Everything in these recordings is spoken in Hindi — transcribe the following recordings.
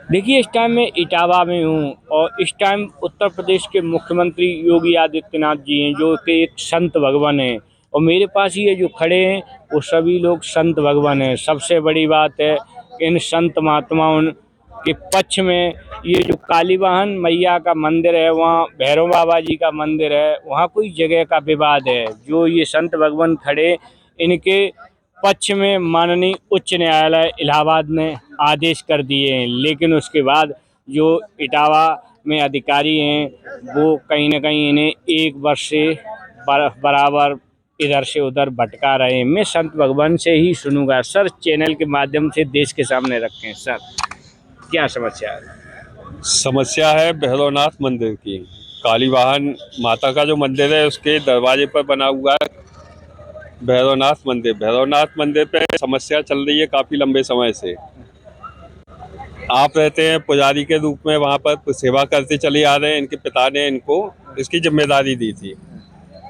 देखिए, इस टाइम मैं इटावा में हूँ और इस टाइम उत्तर प्रदेश के मुख्यमंत्री योगी आदित्यनाथ जी हैं, जो कि एक संत भगवान हैं। और मेरे पास ये जो खड़े हैं वो सभी लोग संत भगवान हैं। सबसे बड़ी बात है कि इन संत महात्माओं के पक्ष में ये जो काली वाहन मैया का मंदिर है, वहाँ भैरव बाबा जी का मंदिर है, वहाँ कोई जगह का विवाद है। जो ये संत भगवान खड़े, इनके पक्ष में माननीय उच्च न्यायालय इलाहाबाद ने आदेश कर दिए हैं। लेकिन उसके बाद जो इटावा में अधिकारी हैं वो कहीं ना कहीं इन्हें एक वर्ष से बराबर इधर से उधर भटका रहे हैं। मैं संत भगवान से ही सुनूंगा सर, चैनल के माध्यम से देश के सामने रखें सर, क्या समस्या है? समस्या है भैरवनाथ मंदिर की। काली वाहन माता का जो मंदिर है उसके दरवाजे पर बना हुआ है भैरवनाथ मंदिर पे समस्या चल रही है काफी लंबे समय से। आप रहते हैं पुजारी के रूप में, वहाँ पर सेवा करते चले आ रहे हैं। इनके पिता ने इनको इसकी जिम्मेदारी दी थी,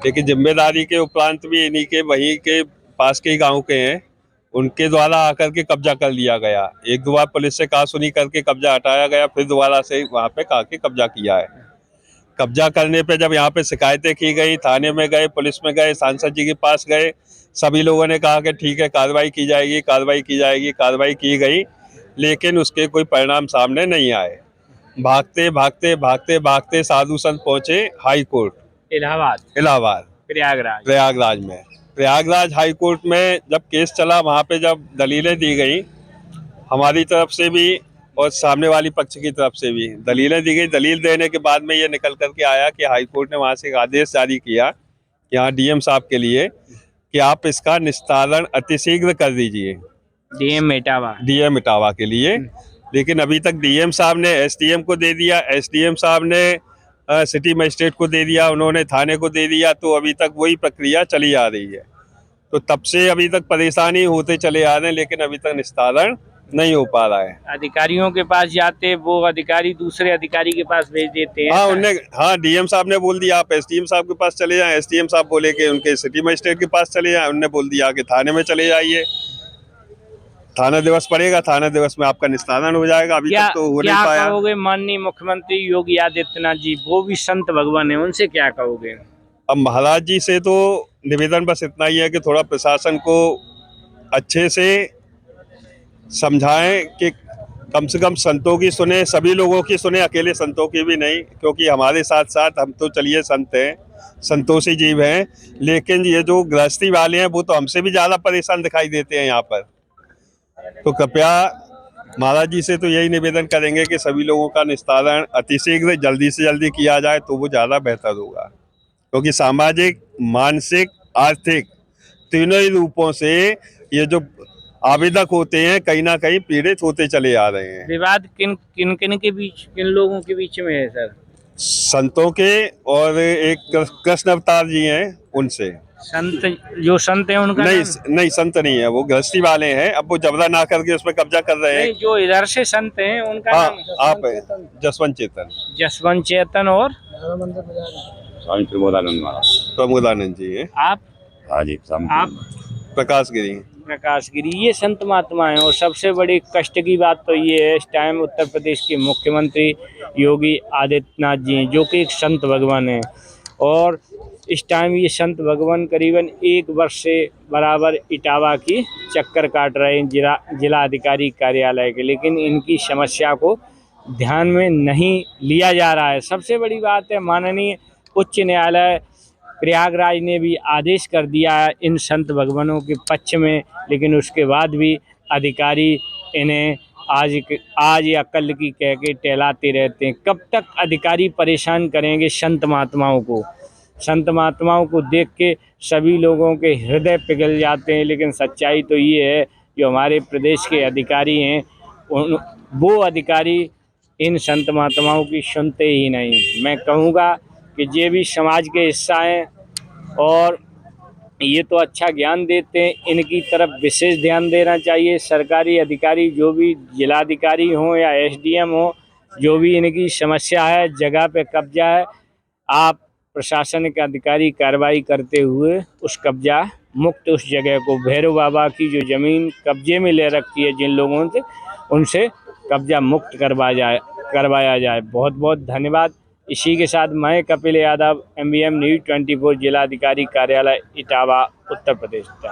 लेकिन जिम्मेदारी के उपरांत भी इन्हीं के वहीं के पास के ही गांव के हैं, उनके द्वारा आकर के कब्जा कर लिया गया। एक दो बार पुलिस से कहा सुनी करके कब्जा हटाया गया, फिर दोबारा से वहाँ पे कहा के कब्जा किया है। कब्जा करने पे जब यहाँ पे शिकायतें की गई, थाने में गए, पुलिस में गए, सांसद जी के पास गए, सभी लोगों ने कहा कि ठीक है कार्रवाई की जाएगी, कार्रवाई की जाएगी। कार्रवाई की गई, लेकिन उसके कोई परिणाम सामने नहीं आए। भागते भागते भागते भागते साधु संत पहुंचे high court Allahabad Prayagraj. Prayagraj high court में जब केस चला, वहाँ पे जब दलीलें दी गई, हमारी तरफ से भी और सामने वाली पक्ष की तरफ से भी दलीलें दी गई। दलील देने के बाद में ये निकल करके आया कि हाई कोर्ट ने वहाँ से एक आदेश जारी किया यहाँ डीएम साहब के लिए कि आप इसका निस्तारण अतिशीघ्र कर दीजिए, डीएम इटावा के लिए। लेकिन अभी तक डीएम साहब ने एसडीएम को दे दिया, एसडीएम साहब ने सिटी मजिस्ट्रेट को दे दिया, उन्होंने थाने को दे दिया, तो अभी तक वही प्रक्रिया चली आ रही है। तो तब से अभी तक परेशानी होते चले आ रहे हैं, लेकिन अभी तक निस्तारण नहीं हो पा रहा है। अधिकारियों के पास जाते, वो अधिकारी दूसरे अधिकारी के पास भेज देते हैं। हाँ, डीएम साहब ने बोल दिया आप एसडीएम साहब के पास चले जाएं, एसडीएम साहब बोले कि उनके सिटी मजिस्ट्रेट के पास चले जाएं, उन्होंने बोल दिया कि थाने में चले जाइए, थाना दिवस पड़ेगा, थाना दिवस में आपका निस्तारण हो जाएगा। अभी तक तो हो नहीं पाया। क्या कहोगे माननीय मुख्यमंत्री योगी आदित्यनाथ जी, वो भी संत भगवान है, उनसे क्या कहोगे? अब महाराज जी से तो निवेदन बस इतना ही है कि थोड़ा प्रशासन को अच्छे से समझाएं कि कम से कम संतों की सुने, सभी लोगों की सुने, अकेले संतों की भी नहीं, क्योंकि हमारे साथ साथ हम तो चलिए संत हैं, संतोषी जीव हैं, लेकिन ये जो गृहस्थी वाले हैं वो तो हमसे भी ज़्यादा परेशान दिखाई देते हैं यहाँ पर। तो कृपया महाराज जी से तो यही निवेदन करेंगे कि सभी लोगों का निस्तारण अतिशीघ्र जल्दी से जल्दी किया जाए तो वो ज़्यादा बेहतर होगा, क्योंकि सामाजिक, मानसिक, आर्थिक तीनों ही रूपों से ये जो आवेदक होते हैं कहीं ना कहीं पीड़ित होते चले आ रहे हैं। विवाद किन किन किन के बीच, किन लोगों के बीच में है सर? संतों के और एक कृष्ण अवतार जी हैं उनसे। जो संत है उनका नहीं संत नहीं है, वो गृहस्थी वाले हैं। अब वो जबरा ना करके उसमें कब्जा कर रहे हैं। जो इधर से संत हैं उनका हाँ, नाम? आप जसवंत चेतन और स्वामी प्रमोदानंद जी है। आप? हाँ जी, आप? प्रकाश गिरी, ये संत महात्मा हैं। और सबसे बड़ी कष्ट की बात तो ये है, इस टाइम उत्तर प्रदेश के मुख्यमंत्री योगी आदित्यनाथ जी हैं, जो कि एक संत भगवान हैं। और इस टाइम ये संत भगवान करीबन एक वर्ष से बराबर इटावा की चक्कर काट रहे हैं जिला अधिकारी कार्यालय के, लेकिन इनकी समस्या को ध्यान में नहीं लिया जा रहा है। सबसे बड़ी बात है, माननीय उच्च न्यायालय प्रयागराज ने भी आदेश कर दिया है इन संत भगवानों के पक्ष में, लेकिन उसके बाद भी अधिकारी इन्हें आज या कल की कह के टहलाते रहते हैं। कब तक अधिकारी परेशान करेंगे संत महात्माओं को? संत महात्माओं को देख के सभी लोगों के हृदय पिघल जाते हैं। लेकिन सच्चाई तो ये है, जो हमारे प्रदेश के अधिकारी हैं वो अधिकारी इन संत महात्माओं की सुनते ही नहीं। मैं कहूँगा कि ये भी समाज के हिस्सा हैं और ये तो अच्छा ज्ञान देते हैं, इनकी तरफ विशेष ध्यान देना चाहिए। सरकारी अधिकारी जो भी जिलाधिकारी हों या एसडीएम हो, जो भी इनकी समस्या है, जगह पे कब्जा है, आप प्रशासन के अधिकारी कार्रवाई करते हुए उस कब्जा मुक्त उस जगह को, भैरव बाबा की जो ज़मीन कब्जे में ले रखी है जिन लोगों से, उनसे कब्जा मुक्त करवाया जाए। बहुत बहुत धन्यवाद। इसी के साथ मैं कपिल यादव, MBM न्यूज़ 24 जिलाधिकारी कार्यालय इटावा, उत्तर प्रदेश।